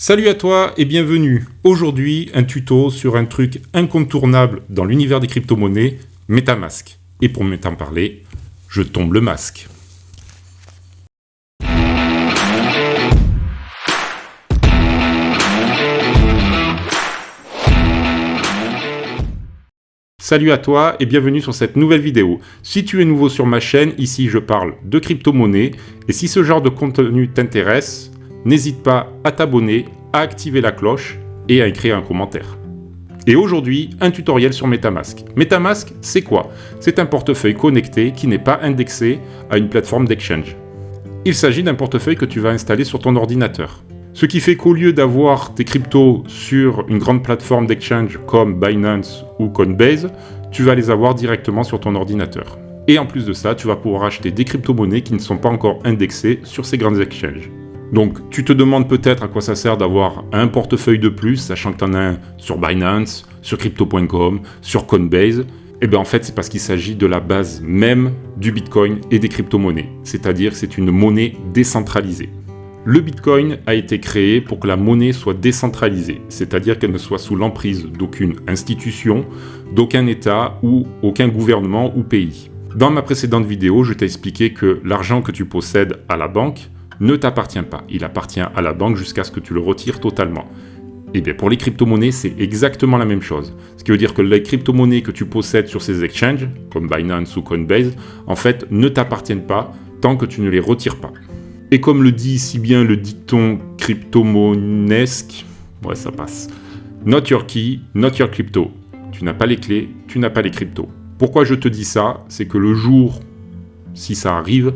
Salut à toi et bienvenue. Aujourd'hui, un tuto sur un truc incontournable dans l'univers des crypto-monnaies, MetaMask. Et pour m'en parler, je tombe le masque. Salut à toi et bienvenue sur cette nouvelle vidéo. Si tu es nouveau sur ma chaîne, ici je parle de crypto-monnaies. Et si ce genre de contenu t'intéresse, n'hésite pas à t'abonner, à activer la cloche et à écrire un commentaire. Et aujourd'hui, un tutoriel sur MetaMask. MetaMask, c'est quoi? C'est un portefeuille connecté qui n'est pas indexé à une plateforme d'exchange. Il s'agit d'un portefeuille que tu vas installer sur ton ordinateur. Ce qui fait qu'au lieu d'avoir tes cryptos sur une grande plateforme d'exchange comme Binance ou Coinbase, tu vas les avoir directement sur ton ordinateur. Et en plus de ça, tu vas pouvoir acheter des crypto-monnaies qui ne sont pas encore indexées sur ces grandes exchanges. Donc, tu te demandes peut-être à quoi ça sert d'avoir un portefeuille de plus, sachant que tu en as un sur Binance, sur Crypto.com, sur Coinbase. Eh bien, en fait, c'est parce qu'il s'agit de la base même du Bitcoin et des crypto-monnaies. C'est-à-dire que c'est une monnaie décentralisée. Le Bitcoin a été créé pour que la monnaie soit décentralisée, c'est-à-dire qu'elle ne soit sous l'emprise d'aucune institution, d'aucun État ou aucun gouvernement ou pays. Dans ma précédente vidéo, je t'ai expliqué que l'argent que tu possèdes à la banque ne t'appartient pas. Il appartient à la banque jusqu'à ce que tu le retires totalement. Et bien pour les crypto-monnaies, c'est exactement la même chose. Ce qui veut dire que les crypto-monnaies que tu possèdes sur ces exchanges, comme Binance ou Coinbase, en fait, ne t'appartiennent pas tant que tu ne les retires pas. Et comme le dit si bien le dicton crypto-monnesque, ouais ça passe, not your key, not your crypto. Tu n'as pas les clés, tu n'as pas les cryptos. Pourquoi je te dis ça? C'est que le jour, si ça arrive,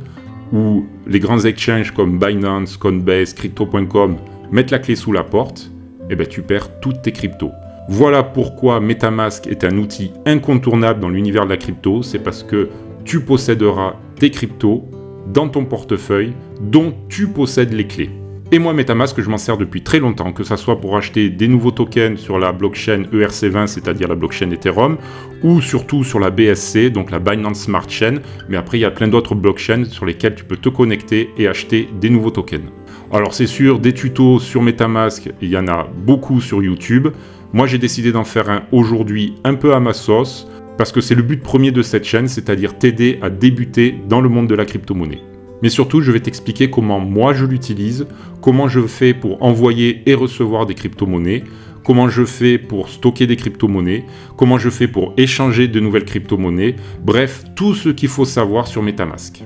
où les grands exchanges comme Binance, Coinbase, Crypto.com mettent la clé sous la porte, eh ben tu perds toutes tes cryptos. Voilà pourquoi MetaMask est un outil incontournable dans l'univers de la crypto, c'est parce que tu posséderas tes cryptos dans ton portefeuille dont tu possèdes les clés. Et moi, MetaMask, je m'en sers depuis très longtemps, que ça soit pour acheter des nouveaux tokens sur la blockchain ERC20, c'est-à-dire la blockchain Ethereum, ou surtout sur la BSC, donc la Binance Smart Chain, mais après, il y a plein d'autres blockchains sur lesquelles tu peux te connecter et acheter des nouveaux tokens. Alors c'est sûr, des tutos sur MetaMask, il y en a beaucoup sur YouTube. Moi, j'ai décidé d'en faire un aujourd'hui un peu à ma sauce, parce que c'est le but premier de cette chaîne, c'est-à-dire t'aider à débuter dans le monde de la crypto-monnaie. Mais surtout, je vais t'expliquer comment moi je l'utilise, comment je fais pour envoyer et recevoir des crypto-monnaies, comment je fais pour stocker des crypto-monnaies, comment je fais pour échanger de nouvelles crypto-monnaies, bref, tout ce qu'il faut savoir sur MetaMask.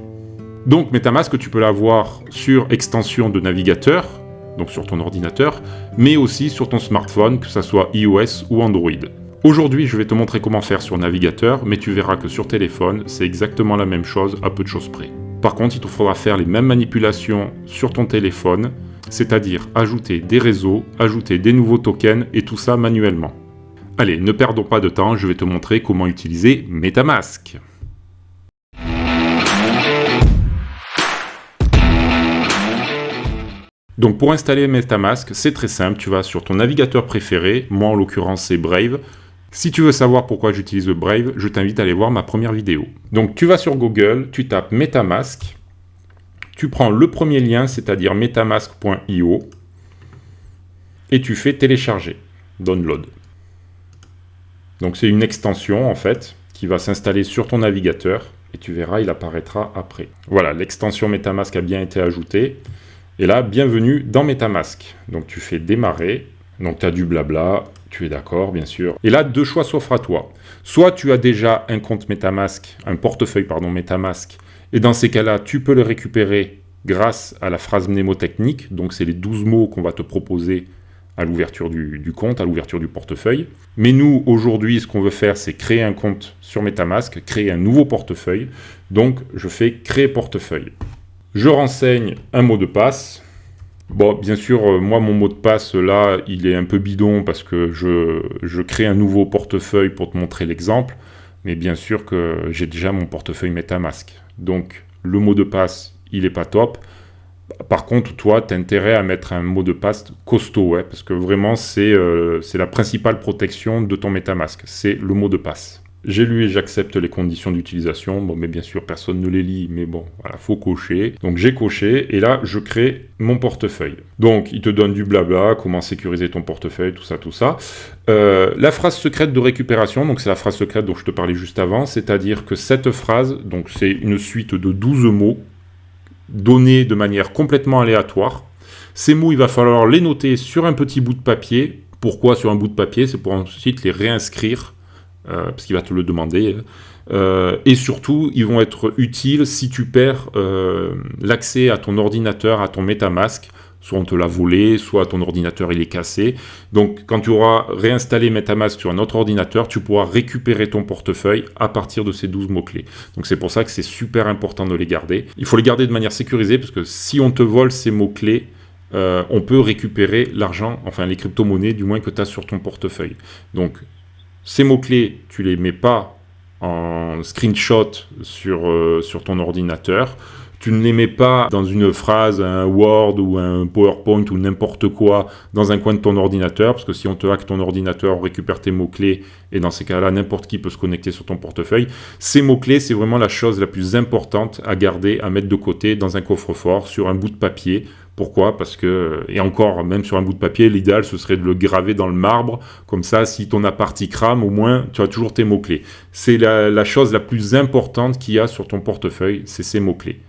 Donc MetaMask, tu peux l'avoir sur extension de navigateur, donc sur ton ordinateur, mais aussi sur ton smartphone, que ce soit iOS ou Android. Aujourd'hui, je vais te montrer comment faire sur navigateur, mais tu verras que sur téléphone, c'est exactement la même chose à peu de choses près. Par contre, il te faudra faire les mêmes manipulations sur ton téléphone, c'est-à-dire ajouter des réseaux, ajouter des nouveaux tokens et tout ça manuellement. Allez, ne perdons pas de temps, je vais te montrer comment utiliser MetaMask. Donc pour installer MetaMask, c'est très simple, tu vas sur ton navigateur préféré, moi en l'occurrence c'est Brave. Si tu veux savoir pourquoi j'utilise Brave, je t'invite à aller voir ma première vidéo. Donc tu vas sur Google, tu tapes MetaMask, tu prends le premier lien, c'est-à-dire metamask.io, et tu fais télécharger, download. Donc c'est une extension en fait, qui va s'installer sur ton navigateur, et tu verras, il apparaîtra après. Voilà, l'extension MetaMask a bien été ajoutée. Et là, bienvenue dans MetaMask. Donc tu fais démarrer, donc tu as du blabla, tu es d'accord bien sûr. Et là, deux choix s'offrent à toi. Soit tu as déjà un compte MetaMask, un portefeuille MetaMask, et dans ces cas-là, tu peux le récupérer grâce à la phrase mnémotechnique, donc c'est les 12 mots qu'on va te proposer à l'ouverture du compte, à l'ouverture du portefeuille. Mais nous, aujourd'hui, ce qu'on veut faire, c'est créer un compte sur MetaMask, créer un nouveau portefeuille. Donc je fais créer portefeuille. Je renseigne un mot de passe. Bon, bien sûr, moi, mon mot de passe, là, il est un peu bidon parce que je crée un nouveau portefeuille pour te montrer l'exemple. Mais bien sûr que j'ai déjà mon portefeuille MetaMask. Donc, le mot de passe, il n'est pas top. Par contre, toi, tu as intérêt à mettre un mot de passe costaud, ouais, parce que vraiment, c'est la principale protection de ton MetaMask. C'est le mot de passe. j'ai lu et j'accepte les conditions d'utilisation. Bon, mais bien sûr, personne ne les lit, mais bon, voilà, faut cocher. Donc j'ai coché, et là, je crée mon portefeuille. Donc, il te donne du blabla, comment sécuriser ton portefeuille, tout ça, tout ça. La phrase secrète de récupération, donc c'est la phrase secrète dont je te parlais juste avant, c'est-à-dire que cette phrase, donc c'est une suite de 12 mots, donnés de manière complètement aléatoire. Ces mots, il va falloir les noter sur un petit bout de papier. Pourquoi sur un bout de papier? C'est pour ensuite les réinscrire, parce qu'il va te le demander. Et surtout, ils vont être utiles si tu perds l'accès à ton ordinateur, à ton MetaMask. Soit on te l'a volé, soit ton ordinateur il est cassé. Donc quand tu auras réinstallé MetaMask sur un autre ordinateur, tu pourras récupérer ton portefeuille à partir de ces 12 mots-clés. Donc c'est pour ça que c'est super important de les garder. Il faut les garder de manière sécurisée, parce que si on te vole ces mots-clés, on peut récupérer l'argent, enfin les crypto-monnaies du moins que tu as sur ton portefeuille. Donc ces mots-clés, tu les mets pas en screenshot sur ton ordinateur. Tu ne les mets pas dans une phrase, un Word ou un PowerPoint ou n'importe quoi dans un coin de ton ordinateur, parce que si on te hack ton ordinateur, on récupère tes mots-clés, et dans ces cas-là, n'importe qui peut se connecter sur ton portefeuille. Ces mots-clés, c'est vraiment la chose la plus importante à garder, à mettre de côté dans un coffre-fort, sur un bout de papier. Pourquoi? Parce que, et encore, même sur un bout de papier, l'idéal, ce serait de le graver dans le marbre. Comme ça, si ton appart crame, au moins, tu as toujours tes mots-clés. C'est la chose la plus importante qu'il y a sur ton portefeuille, c'est ces mots-clés.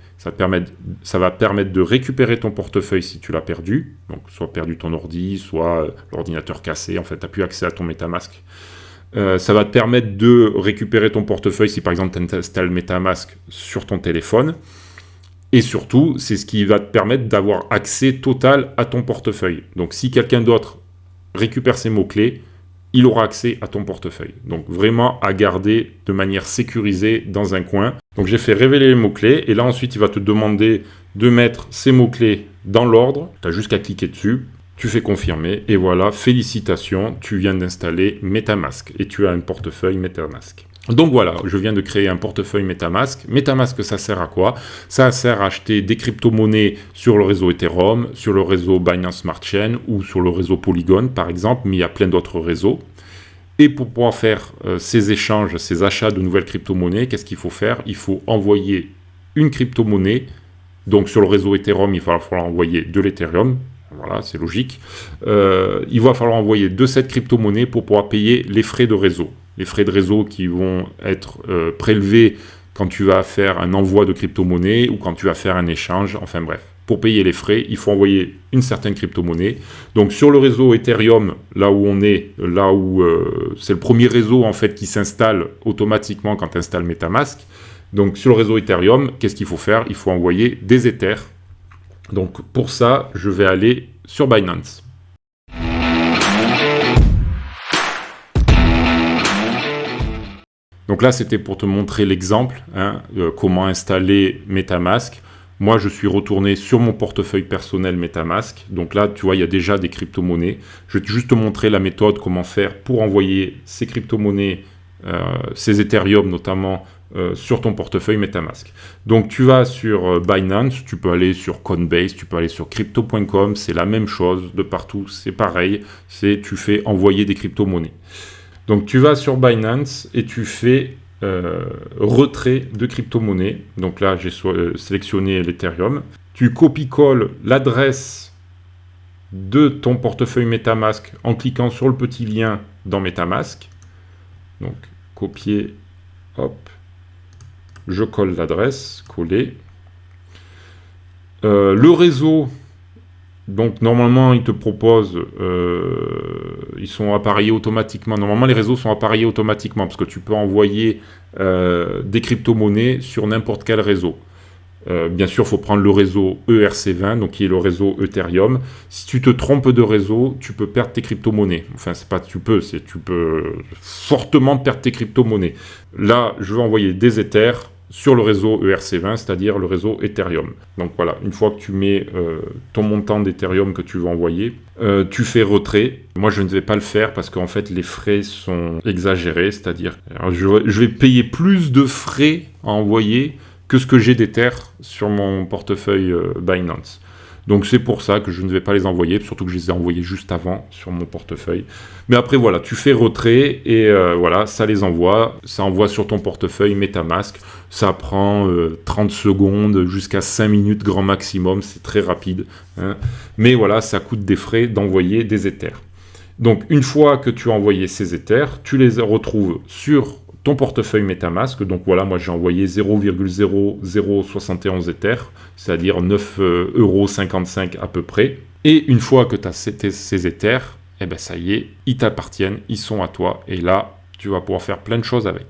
Ça va permettre de récupérer ton portefeuille si tu l'as perdu. Donc, soit perdu ton ordi, soit l'ordinateur cassé. En fait, tu n'as plus accès à ton MetaMask. Ça va te permettre de récupérer ton portefeuille si, par exemple, tu installes MetaMask sur ton téléphone. Et surtout, c'est ce qui va te permettre d'avoir accès total à ton portefeuille. Donc, si quelqu'un d'autre récupère ces mots-clés, il aura accès à ton portefeuille. Donc, vraiment à garder de manière sécurisée dans un coin. Donc, j'ai fait révéler les mots-clés. Et là, ensuite, il va te demander de mettre ces mots-clés dans l'ordre. Tu as juste qu'à cliquer dessus. Tu fais confirmer. Et voilà, félicitations, tu viens d'installer MetaMask. Et tu as un portefeuille MetaMask. Donc voilà, je viens de créer un portefeuille MetaMask. MetaMask, ça sert à quoi? Ça sert à acheter des crypto-monnaies sur le réseau Ethereum, sur le réseau Binance Smart Chain ou sur le réseau Polygon, par exemple, mais il y a plein d'autres réseaux. Et pour pouvoir faire ces échanges, ces achats de nouvelles crypto-monnaies, qu'est-ce qu'il faut faire? Il faut envoyer une crypto-monnaie. Donc sur le réseau Ethereum, il va falloir envoyer de l'Ethereum. Voilà, c'est logique. Il va falloir envoyer de cette crypto-monnaie pour pouvoir payer les frais de réseau. Les frais de réseau qui vont être prélevés quand tu vas faire un envoi de crypto-monnaie ou quand tu vas faire un échange, enfin bref. Pour payer les frais, il faut envoyer une certaine crypto-monnaie. Donc sur le réseau Ethereum, là où on est, c'est le premier réseau en fait qui s'installe automatiquement quand tu installes MetaMask. Donc sur le réseau Ethereum, qu'est-ce qu'il faut faire? Il faut envoyer des Ethers. Donc pour ça, je vais aller sur Binance. Donc là, c'était pour te montrer l'exemple, comment installer MetaMask. Moi, je suis retourné sur mon portefeuille personnel MetaMask. Donc là, tu vois, il y a déjà des crypto-monnaies. Je vais juste te montrer la méthode, comment faire pour envoyer ces crypto-monnaies, ces Ethereum notamment, sur ton portefeuille MetaMask. Donc tu vas sur Binance, tu peux aller sur Coinbase, tu peux aller sur crypto.com, c'est la même chose de partout, c'est pareil, tu fais envoyer des crypto-monnaies. Donc tu vas sur Binance et tu fais retrait de crypto-monnaie. Donc là j'ai sélectionné l'Ethereum. Tu copies-colles l'adresse de ton portefeuille MetaMask en cliquant sur le petit lien dans MetaMask. Donc copier, hop. Je colle l'adresse, coller. Le réseau, donc normalement, il te propose, ils sont appareillés automatiquement. Normalement, les réseaux sont appareillés automatiquement parce que tu peux envoyer des crypto-monnaies sur n'importe quel réseau. Bien sûr, il faut prendre le réseau ERC20, donc qui est le réseau Ethereum. Si tu te trompes de réseau, tu peux perdre tes crypto-monnaies. Enfin, c'est pas tu peux fortement perdre tes crypto-monnaies. Là, je vais envoyer des Ethers sur le réseau ERC20, c'est-à-dire le réseau Ethereum. Donc voilà, une fois que tu mets ton montant d'Ethereum que tu veux envoyer, tu fais retrait. Moi, je ne vais pas le faire parce qu'en fait, les frais sont exagérés, c'est-à-dire je vais payer plus de frais à envoyer que ce que j'ai d'Ether sur mon portefeuille Binance. Donc c'est pour ça que je ne vais pas les envoyer, surtout que je les ai envoyés juste avant sur mon portefeuille. Mais après voilà, tu fais retrait et voilà, ça les envoie. Ça envoie sur ton portefeuille MetaMask. Ça prend 30 secondes jusqu'à 5 minutes grand maximum, c'est très rapide. Hein. Mais voilà, ça coûte des frais d'envoyer des Ethers. Donc une fois que tu as envoyé ces Ethers, tu les retrouves sur ton portefeuille MetaMask. Donc voilà, moi j'ai envoyé 0,0071 Ethers, c'est-à-dire 9,55 € à peu près. Et une fois que tu as ces Ethers, eh ben ça y est, ils t'appartiennent, ils sont à toi. Et là, tu vas pouvoir faire plein de choses avec.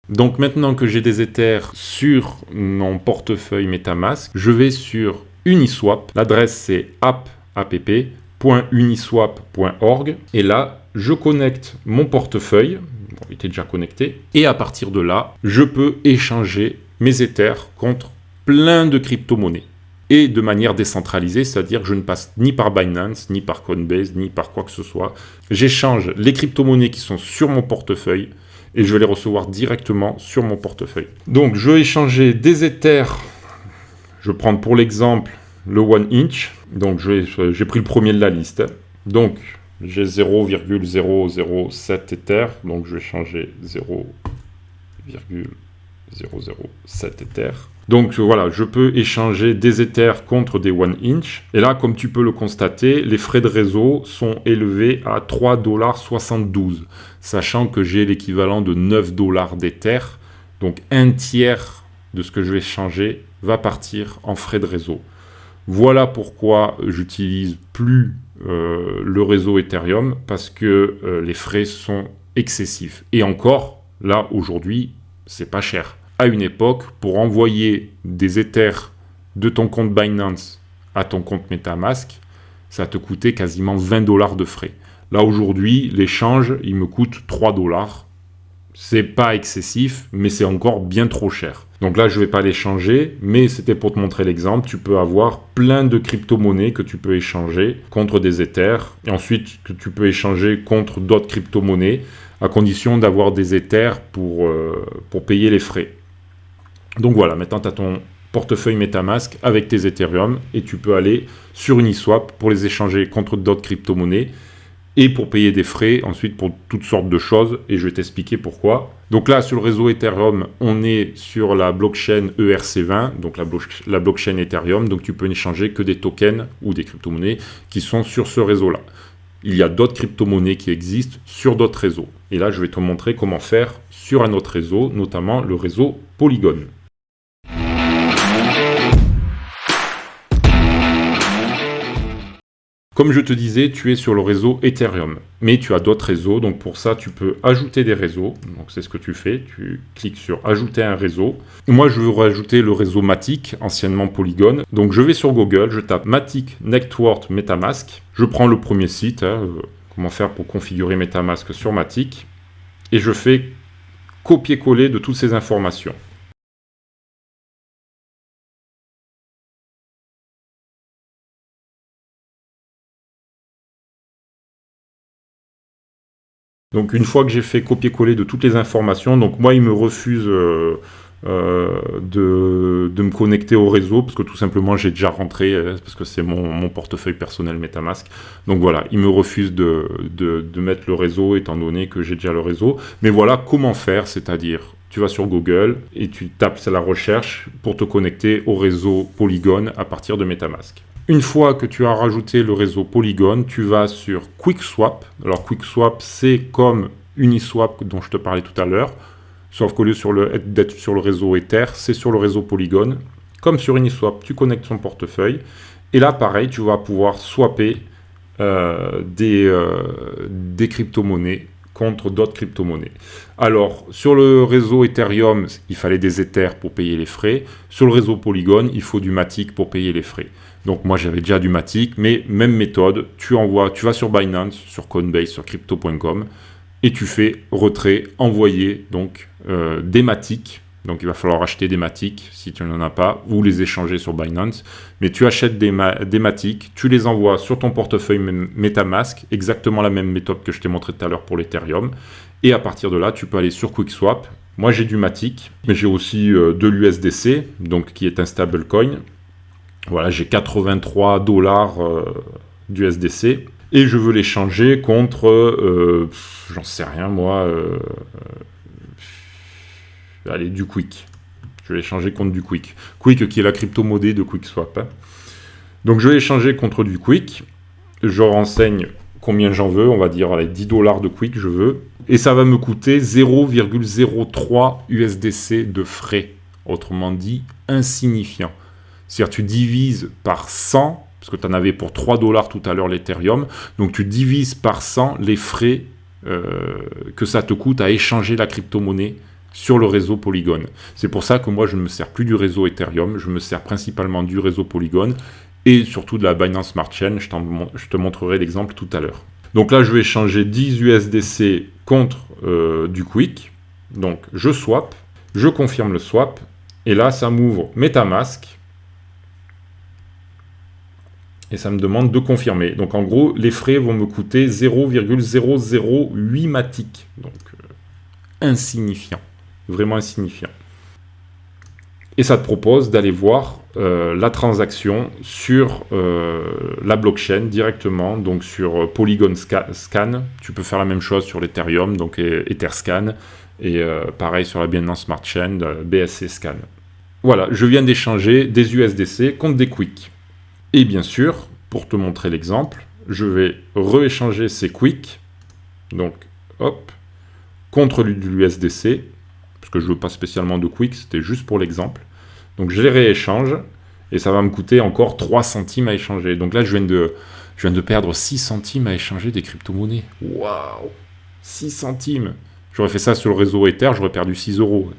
Donc maintenant que j'ai des Ethers sur mon portefeuille MetaMask, je vais sur Uniswap. L'adresse c'est app.uniswap.org. Et là, je connecte mon portefeuille. Bon, il était déjà connecté. Et à partir de là, je peux échanger mes Ethers contre plein de crypto-monnaies. Et de manière décentralisée, c'est-à-dire que je ne passe ni par Binance, ni par Coinbase, ni par quoi que ce soit. J'échange les crypto-monnaies qui sont sur mon portefeuille et je vais les recevoir directement sur mon portefeuille. Donc, je vais échanger des Ethers. Je vais prendre pour l'exemple le 1 inch. Donc, j'ai pris le premier de la liste. Donc, j'ai 0,007 Ethers. Donc, je vais changer 0,007 Ethers. Donc voilà, je peux échanger des Ethers contre des 1 inch. Et là, comme tu peux le constater, les frais de réseau sont élevés à 3,72 $, sachant que j'ai l'équivalent de 9 $ d'Ether. Donc un tiers de ce que je vais changer va partir en frais de réseau. Voilà pourquoi j'utilise plus le réseau Ethereum, parce que les frais sont excessifs. Et encore, là, aujourd'hui, c'est pas cher. À une époque, pour envoyer des Ethers de ton compte Binance à ton compte MetaMask, ça te coûtait quasiment 20 $ de frais. Là, aujourd'hui, l'échange, il me coûte 3 $. C'est pas excessif, mais c'est encore bien trop cher. Donc là, je ne vais pas l'échanger, mais c'était pour te montrer l'exemple. Tu peux avoir plein de crypto-monnaies que tu peux échanger contre des Ethers, et ensuite que tu peux échanger contre d'autres crypto-monnaies, à condition d'avoir des Ethers pour payer les frais. Donc voilà, maintenant tu as ton portefeuille MetaMask avec tes Ethereum et tu peux aller sur Uniswap pour les échanger contre d'autres crypto-monnaies et pour payer des frais, ensuite pour toutes sortes de choses, et je vais t'expliquer pourquoi. Donc là, sur le réseau Ethereum, on est sur la blockchain ERC20, donc la blockchain Ethereum, donc tu peux n'échanger que des tokens ou des crypto-monnaies qui sont sur ce réseau-là. Il y a d'autres crypto-monnaies qui existent sur d'autres réseaux. Et là, je vais te montrer comment faire sur un autre réseau, notamment le réseau Polygon. Comme je te disais, tu es sur le réseau Ethereum, mais tu as d'autres réseaux, donc pour ça, tu peux ajouter des réseaux. Donc c'est ce que tu fais, tu cliques sur ajouter un réseau. Moi, je veux rajouter le réseau Matic, anciennement Polygon. Donc je vais sur Google, je tape Matic Network MetaMask. Je prends le premier site, comment faire pour configurer MetaMask sur Matic, et je fais copier-coller de toutes ces informations. Donc une fois que j'ai fait copier-coller de toutes les informations, donc moi il me refuse de me connecter au réseau, parce que tout simplement j'ai déjà rentré, parce que c'est mon portefeuille personnel MetaMask. Donc voilà, il me refuse de mettre le réseau, étant donné que j'ai déjà le réseau. Mais voilà comment faire, c'est-à-dire tu vas sur Google et tu tapes la recherche pour te connecter au réseau Polygon à partir de MetaMask. Une fois que tu as rajouté le réseau Polygon, tu vas sur QuickSwap. Alors QuickSwap, c'est comme Uniswap dont je te parlais tout à l'heure, sauf qu'au lieu d'être sur le réseau Ether, c'est sur le réseau Polygon. Comme sur Uniswap, tu connectes ton portefeuille. Et là, pareil, tu vas pouvoir swapper des crypto-monnaies contre d'autres crypto-monnaies. Alors, sur le réseau Ethereum, il fallait des Ethers pour payer les frais. Sur le réseau Polygon, il faut du Matic pour payer les frais. Donc moi, j'avais déjà du Matic, mais même méthode, tu vas sur Binance, sur Coinbase, sur crypto.com, et tu fais retrait, envoyer donc des Matic. Donc il va falloir acheter des Matic si tu n'en as pas, ou les échanger sur Binance. Mais tu achètes des Matic, tu les envoies sur ton portefeuille MetaMask, exactement la même méthode que je t'ai montré tout à l'heure pour l'Ethereum. Et à partir de là, tu peux aller sur QuickSwap, Moi j'ai du Matic, mais j'ai aussi de l'USDC, donc qui est un stablecoin. Voilà, j'ai 83 $ d'USDC et je veux les changer contre, j'en sais rien moi, allez, du Quick. Je vais les changer contre du Quick. Quick qui est la crypto-monnaie de QuickSwap. Hein. Donc je vais les changer contre du Quick. Je renseigne combien j'en veux, on va dire allez, 10 $ de Quick je veux. Et ça va me coûter 0,03 USDC de frais. Autrement dit, insignifiant. C'est-à-dire tu divises par 100, parce que tu en avais pour 3 $ tout à l'heure l'Ethereum, donc tu divises par 100 les frais que ça te coûte à échanger la crypto-monnaie sur le réseau Polygon. C'est pour ça que moi je ne me sers plus du réseau Ethereum, je me sers principalement du réseau Polygon et surtout de la Binance Smart Chain, je te montrerai l'exemple tout à l'heure. Donc là je vais changer 10 USDC contre du Quick, donc je swap, je confirme le swap, et là ça m'ouvre MetaMask, et ça me demande de confirmer. Donc en gros, les frais vont me coûter 0,008 Matic. Donc insignifiant. Vraiment insignifiant. Et ça te propose d'aller voir la transaction sur la blockchain directement, donc sur Polygon Scan. Tu peux faire la même chose sur l'Ethereum, donc Etherscan. Et pareil sur la Binance Smart Chain, BSC Scan. Voilà, je viens d'échanger des USDC contre des Quick. Et bien sûr, pour te montrer l'exemple, je vais rééchanger ces Quick, donc hop, contre de l'USDC, parce que je ne veux pas spécialement de Quick, c'était juste pour l'exemple. Donc je les rééchange, et ça va me coûter encore 3 centimes à échanger. Donc là, je viens de perdre 6 centimes à échanger des crypto-monnaies. Waouh, 6 centimes. J'aurais fait ça sur le réseau Ether, j'aurais perdu 6 €.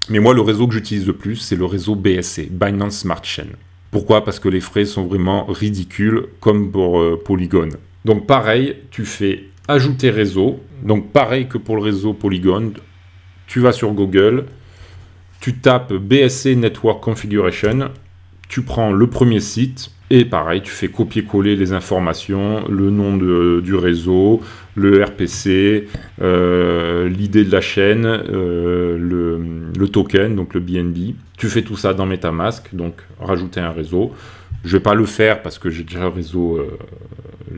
Mais moi, le réseau que j'utilise le plus, c'est le réseau BSC, Binance Smart Chain. Pourquoi? Parce que les frais sont vraiment ridicules, comme pour Polygon. Donc pareil, tu fais ajouter réseau. Donc pareil que pour le réseau Polygon, tu vas sur Google, tu tapes BSC Network Configuration, tu prends le premier site, et pareil, tu fais copier-coller les informations, le nom du réseau, le RPC, l'idée de la chaîne, le token, donc le BNB. Tu fais tout ça dans MetaMask, donc rajouter un réseau. Je ne vais pas le faire parce que j'ai déjà le réseau,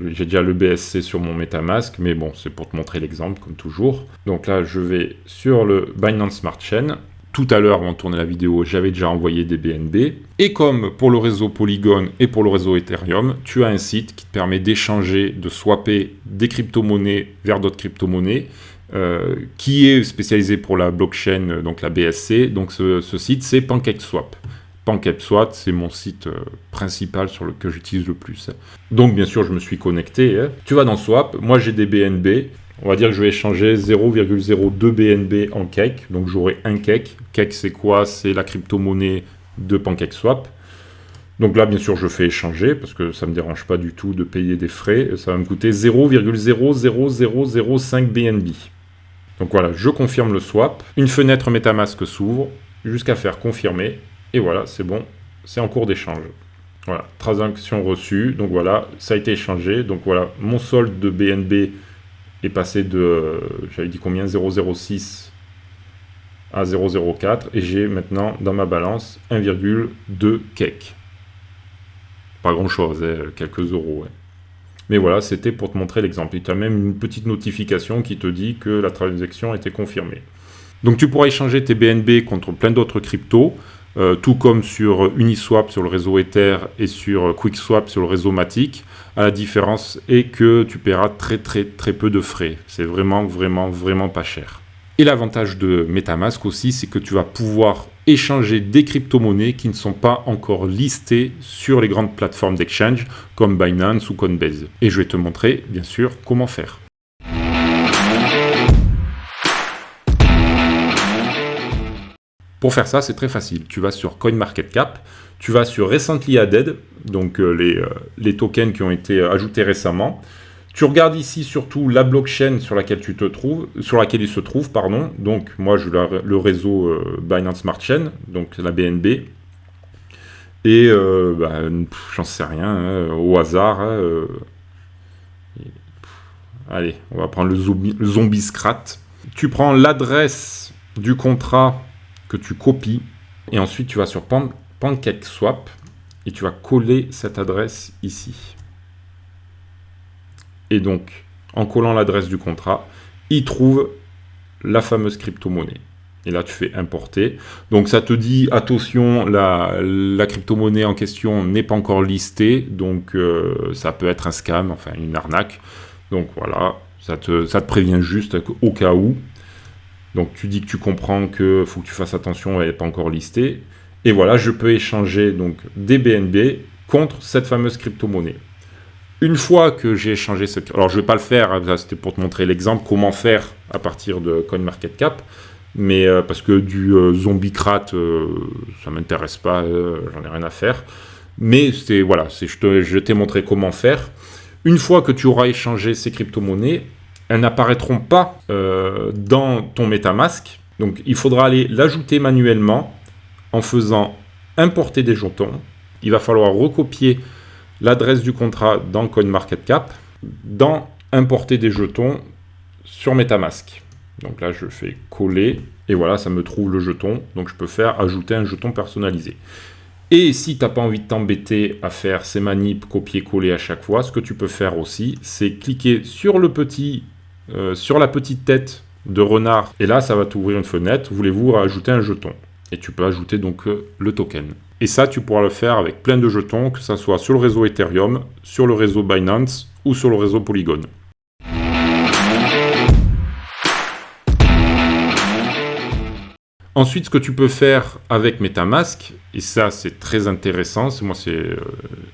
j'ai déjà le BSC sur mon MetaMask, mais bon, c'est pour te montrer l'exemple, comme toujours. Donc là, je vais sur le Binance Smart Chain. Tout à l'heure, avant de tourner la vidéo, j'avais déjà envoyé des BNB. Et comme pour le réseau Polygon et pour le réseau Ethereum, tu as un site qui te permet d'échanger, de swapper des crypto-monnaies vers d'autres crypto-monnaies, qui est spécialisé pour la blockchain, donc la BSC. Donc ce site, c'est PancakeSwap. PancakeSwap, c'est mon site principal sur que j'utilise le plus. Donc bien sûr, je me suis connecté. Hein. Tu vas dans Swap, moi j'ai des BNB. On va dire que je vais échanger 0,02 BNB en Cake. Donc j'aurai un Cake. Cake, c'est quoi? C'est la crypto-monnaie de PancakeSwap. Donc là, bien sûr, je fais échanger parce que ça ne me dérange pas du tout de payer des frais. Ça va me coûter 0,00005 BNB. Donc voilà, je confirme le swap. Une fenêtre MetaMask s'ouvre jusqu'à faire confirmer. Et voilà, c'est bon. C'est en cours d'échange. Voilà, transaction reçue. Donc voilà, ça a été échangé. Donc voilà, mon solde de BNB est passé de, j'avais dit combien, 0,06 à 0,04, et j'ai maintenant dans ma balance 1,2 cake. Pas grand chose, hein, quelques euros. Hein. Mais voilà, c'était pour te montrer l'exemple. Et tu as même une petite notification qui te dit que la transaction a été confirmée. Donc tu pourras échanger tes BNB contre plein d'autres cryptos, tout comme sur Uniswap sur le réseau Ether et sur QuickSwap sur le réseau Matic. La différence est que tu paieras très peu de frais. C'est vraiment pas cher. Et l'avantage de MetaMask aussi, c'est que tu vas pouvoir échanger des crypto-monnaies qui ne sont pas encore listées sur les grandes plateformes d'exchange comme Binance ou Coinbase. Et je vais te montrer, bien sûr, comment faire. Pour faire ça, c'est très facile. Tu vas sur CoinMarketCap, tu vas sur Recently Added, donc les tokens qui ont été ajoutés récemment. Tu regardes ici surtout la blockchain sur laquelle il se trouve, pardon. Donc moi, je le réseau Binance Smart Chain, donc la BNB. Et j'en sais rien, hein, au hasard. Hein, allez, on va prendre le zombie Scrat. Tu prends l'adresse du contrat que tu copies et ensuite tu vas sur PancakeSwap et tu vas coller cette adresse ici. Et donc, en collant l'adresse du contrat, il trouve la fameuse crypto-monnaie. Et là, tu fais importer. Donc, ça te dit, attention, la crypto-monnaie en question n'est pas encore listée. Donc, ça peut être un scam, enfin une arnaque. Donc, voilà, ça te prévient juste au cas où. Donc, tu dis que tu comprends qu'il faut que tu fasses attention, elle n'est pas encore listée. Et voilà, je peux échanger donc, des BNB contre cette fameuse crypto-monnaie. Une fois que j'ai échangé cette... Alors, je ne vais pas le faire, c'était pour te montrer l'exemple, comment faire à partir de CoinMarketCap. Mais parce que du zombie Crat, ça ne m'intéresse pas, j'en ai rien à faire. Mais voilà, je t'ai montré comment faire. Une fois que tu auras échangé ces crypto-monnaies, elles n'apparaîtront pas dans ton MetaMask. Donc, il faudra aller l'ajouter manuellement en faisant importer des jetons. Il va falloir recopier l'adresse du contrat dans CoinMarketCap, dans importer des jetons sur MetaMask. Donc là, je fais coller, et voilà, ça me trouve le jeton. Donc je peux faire ajouter un jeton personnalisé. Et si tu n'as pas envie de t'embêter à faire ces manips copier-coller à chaque fois, ce que tu peux faire aussi, c'est cliquer sur la petite tête de renard. Et là, ça va t'ouvrir une fenêtre. Voulez-vous ajouter un jeton? Et tu peux ajouter donc le token. Et ça, tu pourras le faire avec plein de jetons, que ce soit sur le réseau Ethereum, sur le réseau Binance ou sur le réseau Polygon. Ensuite, ce que tu peux faire avec MetaMask, et ça c'est très intéressant, c'est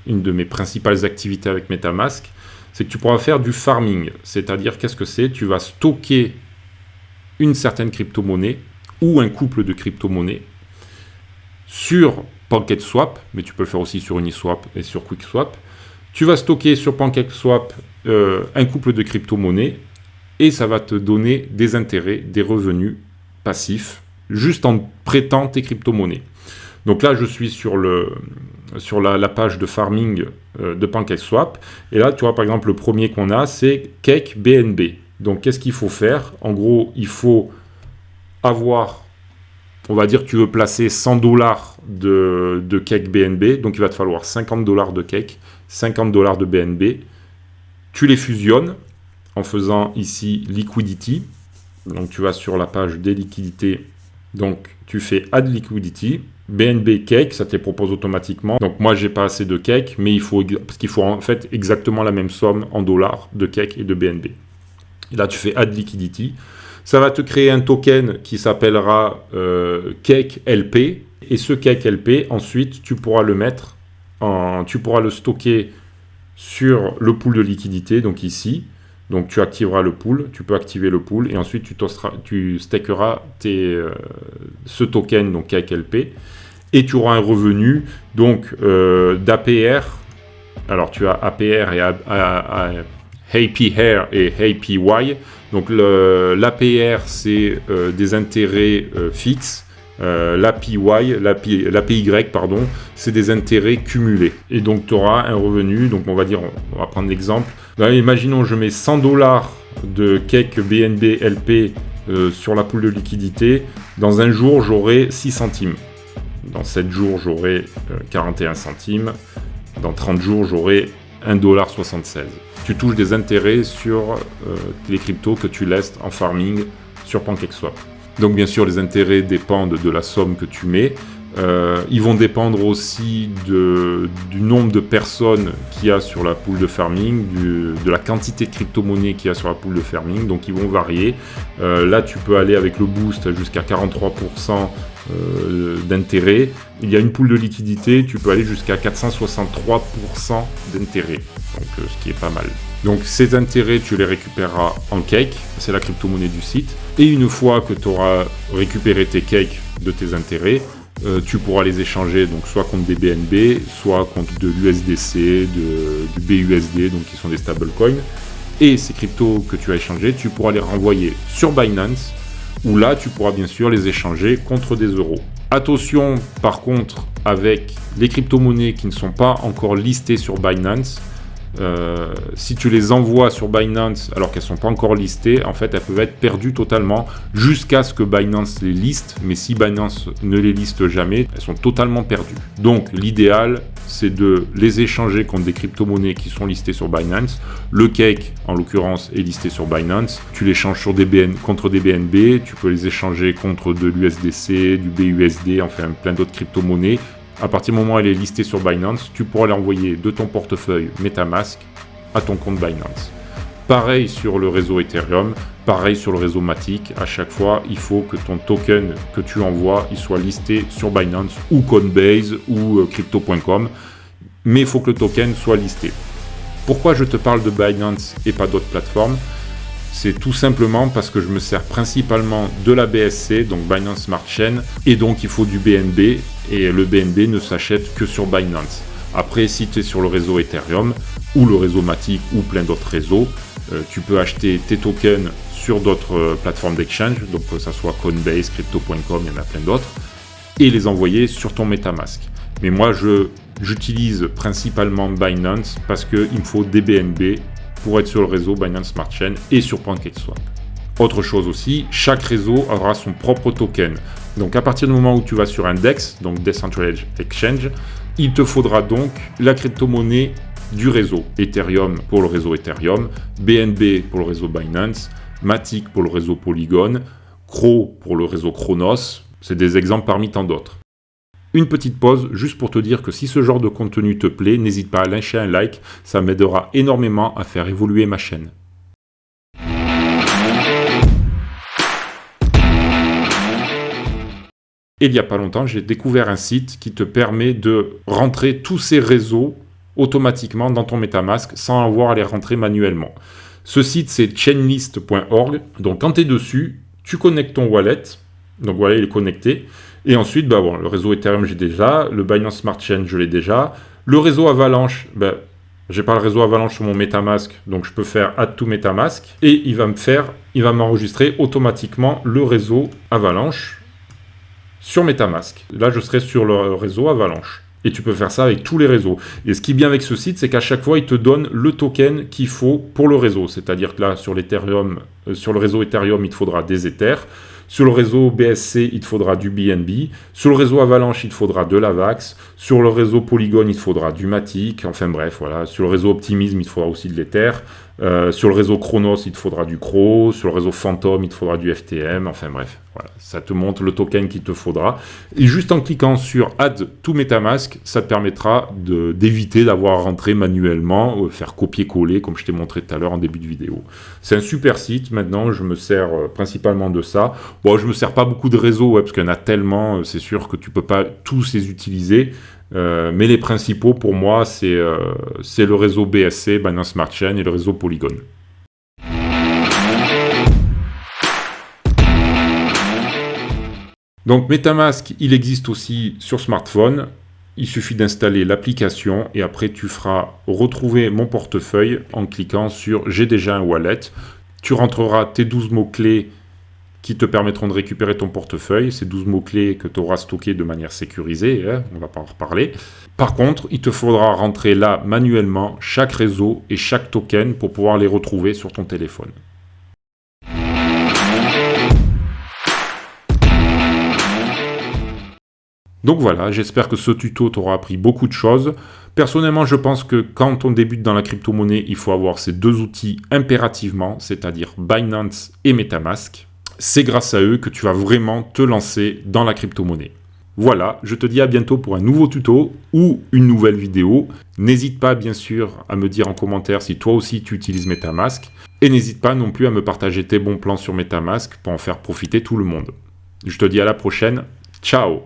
une de mes principales activités avec MetaMask, c'est que tu pourras faire du farming. C'est-à-dire, qu'est-ce que c'est? Tu vas stocker une certaine crypto-monnaie ou un couple de crypto-monnaies sur PancakeSwap, mais tu peux le faire aussi sur Uniswap et sur QuickSwap. Tu vas stocker sur PancakeSwap un couple de crypto-monnaies et ça va te donner des intérêts, des revenus passifs, juste en prêtant tes crypto-monnaies. Donc là, je suis sur la page de farming de PancakeSwap. Et là, tu vois, par exemple, le premier qu'on a, c'est Cake BNB. Donc, qu'est-ce qu'il faut faire? En gros, il faut avoir, on va dire que tu veux placer 100 $ de Cake BNB. Donc, il va te falloir 50 $ de Cake, 50 $ de BNB. Tu les fusionnes en faisant ici Liquidity. Donc, tu vas sur la page des liquidités. Donc, tu fais Add Liquidity, BNB Cake, ça te les propose automatiquement. Donc, moi, j'ai pas assez de Cake, mais parce qu'il faut en fait exactement la même somme en dollars de Cake et de BNB. Et là, tu fais Add Liquidity. Ça va te créer un token qui s'appellera Cake LP. Et ce Cake LP, ensuite, tu pourras le stocker sur le pool de liquidité, donc ici. Donc, tu activeras le pool, tu peux activer le pool, et ensuite, tu stakeras ce token, donc KLP, et tu auras un revenu d'APR. Alors, tu as APR et APR et APY. Donc, l'APR, c'est des intérêts fixes. L'APY, pardon, c'est des intérêts cumulés. Et donc, tu auras un revenu. Donc, on va prendre l'exemple. Imaginons, je mets 100 $ de Cake BNB LP sur la pool de liquidité. Dans un jour, j'aurai 6 centimes. Dans 7 jours, j'aurai 41 centimes. Dans 30 jours, j'aurai 1,76 $. Tu touches des intérêts sur les cryptos que tu laisses en farming sur PancakeSwap. Donc bien sûr, les intérêts dépendent de la somme que tu mets. Ils vont dépendre aussi du nombre de personnes qu'il y a sur la pool de farming, de la quantité de crypto-monnaies qu'il y a sur la pool de farming. Donc ils vont varier. Là, tu peux aller avec le boost jusqu'à 43% d'intérêt. Il y a une pool de liquidité, tu peux aller jusqu'à 463% d'intérêt. Donc ce qui est pas mal. Donc ces intérêts, tu les récupéreras en Cake, c'est la crypto-monnaie du site. Et une fois que tu auras récupéré tes Cakes de tes intérêts, tu pourras les échanger donc soit contre des BNB, soit contre de l'USDC, du BUSD, donc qui sont des stablecoins. Et ces cryptos que tu as échangés, tu pourras les renvoyer sur Binance, où là tu pourras bien sûr les échanger contre des euros. Attention par contre avec les crypto-monnaies qui ne sont pas encore listées sur Binance, si tu les envoies sur Binance alors qu'elles ne sont pas encore listées, en fait elles peuvent être perdues totalement jusqu'à ce que Binance les liste, mais si Binance ne les liste jamais, elles sont totalement perdues. Donc l'idéal, c'est de les échanger contre des crypto-monnaies qui sont listées sur Binance. Le cake, en l'occurrence, est listé sur Binance. Tu l'échanges sur contre des BNB, tu peux les échanger contre de l'USDC, du BUSD, enfin plein d'autres crypto-monnaies. À partir du moment où elle est listée sur Binance, tu pourras l'envoyer de ton portefeuille MetaMask à ton compte Binance. Pareil sur le réseau Ethereum, pareil sur le réseau Matic. À chaque fois, il faut que ton token que tu envoies, il soit listé sur Binance ou Coinbase ou Crypto.com. Mais il faut que le token soit listé. Pourquoi je te parle de Binance et pas d'autres plateformes ? C'est tout simplement parce que je me sers principalement de la BSC, donc Binance Smart Chain, et donc il faut du BNB, et le BNB ne s'achète que sur Binance. Après, si tu es sur le réseau Ethereum, ou le réseau Matic, ou plein d'autres réseaux, tu peux acheter tes tokens sur d'autres plateformes d'exchange, donc que ce soit Coinbase, Crypto.com, il y en a plein d'autres, et les envoyer sur ton MetaMask. Mais moi, j'utilise principalement Binance parce qu'il me faut des BNB pour être sur le réseau Binance Smart Chain et sur PancakeSwap. Autre chose aussi, chaque réseau aura son propre token. Donc à partir du moment où tu vas sur un DEX, donc Decentralized Exchange, il te faudra donc la crypto-monnaie du réseau. Ethereum pour le réseau Ethereum, BNB pour le réseau Binance, Matic pour le réseau Polygon, Cro pour le réseau Chronos. C'est des exemples parmi tant d'autres. Une petite pause, juste pour te dire que si ce genre de contenu te plaît, n'hésite pas à lâcher un like, ça m'aidera énormément à faire évoluer ma chaîne. Et il n'y a pas longtemps, j'ai découvert un site qui te permet de rentrer tous ces réseaux automatiquement dans ton MetaMask sans avoir à les rentrer manuellement. Ce site, c'est chainlist.org. Donc quand tu es dessus, tu connectes ton wallet. Donc voilà, il est connecté. Et ensuite, le réseau Ethereum, j'ai déjà. Le Binance Smart Chain, je l'ai déjà. Le réseau Avalanche, j'ai pas le réseau Avalanche sur mon MetaMask, donc je peux faire Add to MetaMask. Et il va m'enregistrer automatiquement le réseau Avalanche sur MetaMask. Là, je serai sur le réseau Avalanche. Et tu peux faire ça avec tous les réseaux. Et ce qui est bien avec ce site, c'est qu'à chaque fois, il te donne le token qu'il faut pour le réseau. C'est-à-dire que là, sur le réseau Ethereum, il te faudra des Ethers. Sur le réseau BSC, il te faudra du BNB. Sur le réseau Avalanche, il te faudra de l'Avax. Sur le réseau Polygon, il te faudra du Matic. Enfin bref, voilà. Sur le réseau Optimism, il te faudra aussi de l'Ether. Sur le réseau Chronos, il te faudra du Cro. Sur le réseau Phantom, il te faudra du FTM. Enfin bref, voilà. Ça te montre le token qu'il te faudra. Et juste en cliquant sur Add to MetaMask, ça te permettra d'éviter d'avoir à rentrer manuellement, faire copier-coller, comme je t'ai montré tout à l'heure en début de vidéo. C'est un super site. Maintenant, je me sers principalement de ça. Bon, je me sers pas beaucoup de réseaux, parce qu'il y en a tellement, c'est sûr que tu peux pas tous les utiliser. Mais les principaux, pour moi, c'est le réseau BSC, Binance Smart Chain, et le réseau Polygon. Donc MetaMask, il existe aussi sur smartphone. Il suffit d'installer l'application et après tu feras retrouver mon portefeuille en cliquant sur « J'ai déjà un wallet ». Tu rentreras tes 12 mots-clés qui te permettront de récupérer ton portefeuille, ces 12 mots-clés que tu auras stockés de manière sécurisée, on va pas en reparler. Par contre, il te faudra rentrer là manuellement chaque réseau et chaque token pour pouvoir les retrouver sur ton téléphone. Donc voilà, j'espère que ce tuto t'aura appris beaucoup de choses. Personnellement, je pense que quand on débute dans la crypto-monnaie, il faut avoir ces deux outils impérativement, c'est-à-dire Binance et MetaMask. C'est grâce à eux que tu vas vraiment te lancer dans la crypto-monnaie. Voilà, je te dis à bientôt pour un nouveau tuto ou une nouvelle vidéo. N'hésite pas bien sûr à me dire en commentaire si toi aussi tu utilises MetaMask. Et n'hésite pas non plus à me partager tes bons plans sur MetaMask pour en faire profiter tout le monde. Je te dis à la prochaine, ciao!